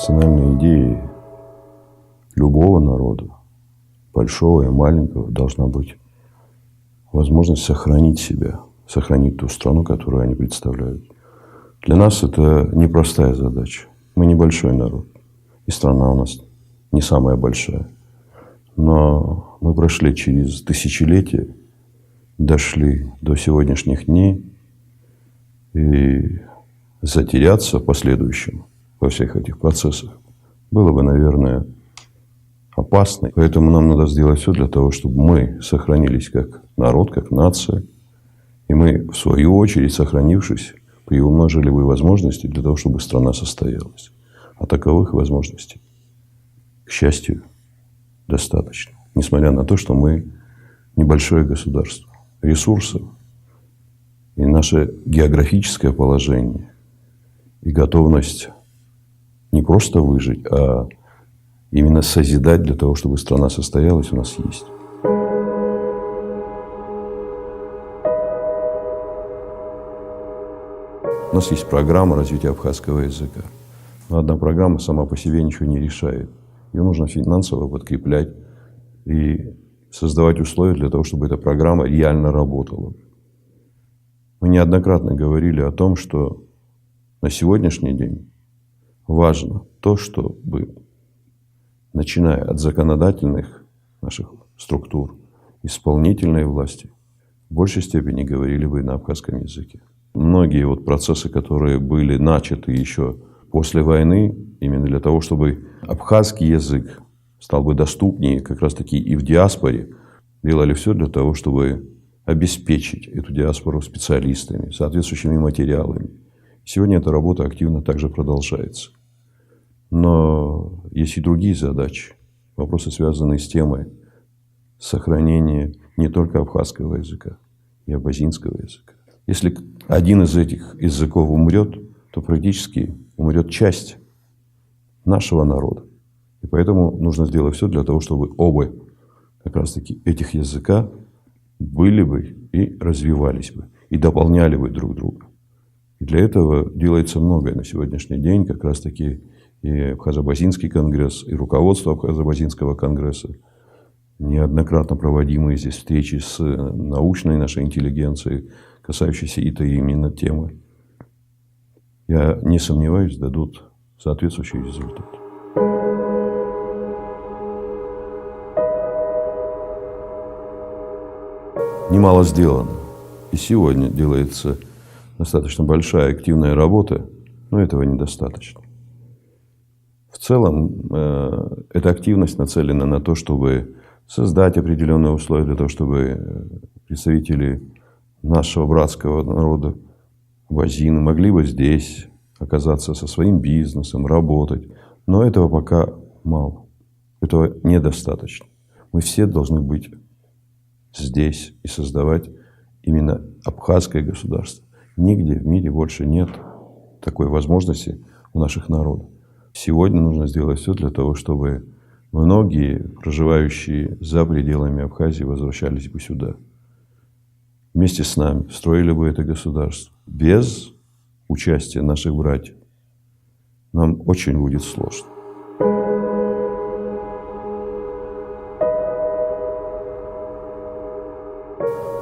национальной идеей любого народа, большого и маленького, должна быть возможность сохранить себя, сохранить ту страну, которую они представляют. Для нас это непростая задача. Мы небольшой народ, и страна у нас не самая большая. Но мы прошли через тысячелетия, дошли до сегодняшних дней, и затеряться в последующем во всех этих процессах было бы, наверное, опасно. Поэтому нам надо сделать все для того, чтобы мы сохранились как народ, как нация. И мы, в свою очередь, сохранившись, приумножили бы возможности для того, чтобы страна состоялась. А таковых возможностей, к счастью, достаточно. Несмотря на то, что мы небольшое государство. Ресурсов и наше географическое положение, и готовность не просто выжить, а именно созидать для того, чтобы страна состоялась, у нас есть. У нас есть программа развития абхазского языка. Но одна программа сама по себе ничего не решает. Ее нужно финансово подкреплять и создавать условия для того, чтобы эта программа реально работала. Мы неоднократно говорили о том, что на сегодняшний день важно то, чтобы, начиная от законодательных наших структур, исполнительной власти, в большей степени говорили бы на абхазском языке. Многие процессы, которые были начаты еще после войны, именно для того, чтобы абхазский язык стал бы доступнее как раз-таки и в диаспоре, делали все для того, чтобы обеспечить эту диаспору специалистами, соответствующими материалами. Сегодня эта работа активно также продолжается. Но есть и другие задачи. Вопросы, связанные с темой сохранения не только абхазского языка, и абазинского языка. Если один из этих языков умрет, то практически умрет часть нашего народа. И поэтому нужно сделать все для того, чтобы оба как раз-таки этих языка были бы и развивались бы, и дополняли бы друг друга. И для этого делается многое на сегодняшний день, как раз-таки и Абхазо-Абазинский конгресс, и руководство Абхазо-Абазинского конгресса, неоднократно проводимые здесь встречи с научной нашей интеллигенцией, касающейся именно темы, я не сомневаюсь, дадут соответствующий результат. Немало сделано. И сегодня делается достаточно большая активная работа, но этого недостаточно. В целом, эта активность нацелена на то, чтобы создать определенные условия для того, чтобы представители нашего братского народа, абазины, могли бы здесь оказаться со своим бизнесом, работать. Но этого пока мало. Этого недостаточно. Мы все должны быть здесь и создавать именно абхазское государство. Нигде в мире больше нет такой возможности у наших народов. Сегодня нужно сделать все для того, чтобы многие, проживающие за пределами Абхазии, возвращались бы сюда. Вместе с нами строили бы это государство. Без участия наших братьев нам очень будет сложно.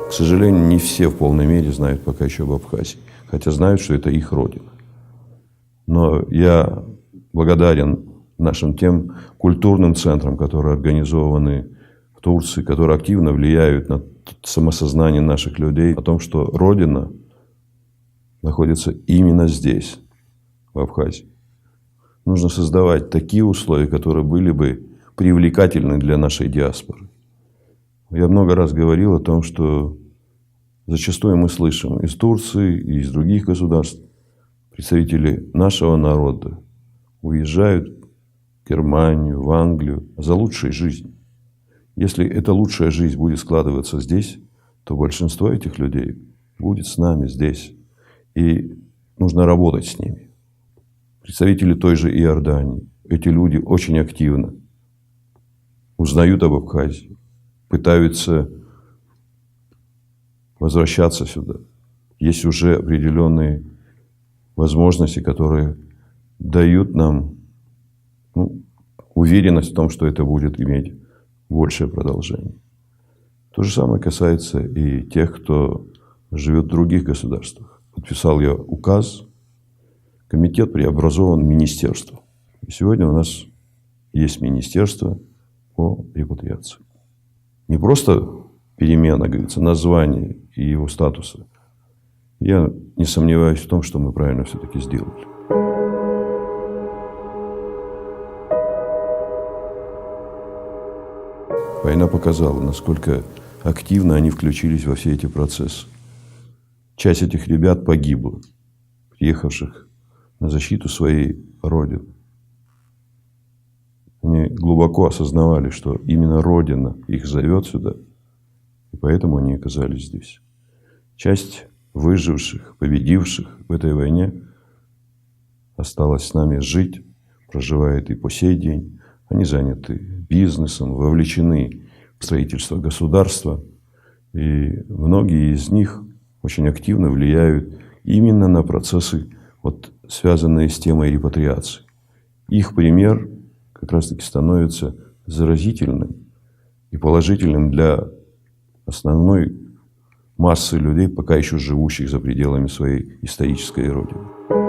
К сожалению, не все в полной мере знают пока еще об Абхазии, хотя знают, что это их родина. Но я благодарен нашим тем культурным центрам, которые организованы в Турции, которые активно влияют на самосознание наших людей о том, что родина находится именно здесь, в Абхазии. Нужно создавать такие условия, которые были бы привлекательны для нашей диаспоры. Я много раз говорил о том, что зачастую мы слышим из Турции и из других государств, представители нашего народа уезжают в Германию, в Англию за лучшей жизнью. Если эта лучшая жизнь будет складываться здесь, то большинство этих людей будет с нами здесь. И нужно работать с ними. Представители той же Иордании. Эти люди очень активно узнают об Абхазии, пытаются возвращаться сюда. Есть уже определенные возможности, которые дают нам уверенность в том, что это будет иметь большее продолжение. То же самое касается и тех, кто живет в других государствах. Подписал я указ, комитет преобразован в министерство. И сегодня у нас есть министерство по репатриации. Не просто перемена, говорится, названия и его статуса. Я не сомневаюсь в том, что мы правильно все-таки сделали. Война показала, насколько активно они включились во все эти процессы. Часть этих ребят погибла, приехавших на защиту своей Родины. Они глубоко осознавали, что именно Родина их зовет сюда, и поэтому они оказались здесь. Часть выживших, победивших в этой войне осталась с нами жить, проживает и по сей день. Они заняты бизнесом, вовлечены в строительство государства. И многие из них очень активно влияют именно на процессы, связанные с темой репатриации. Их пример как раз-таки становится заразительным и положительным для основной массы людей, пока еще живущих за пределами своей исторической родины.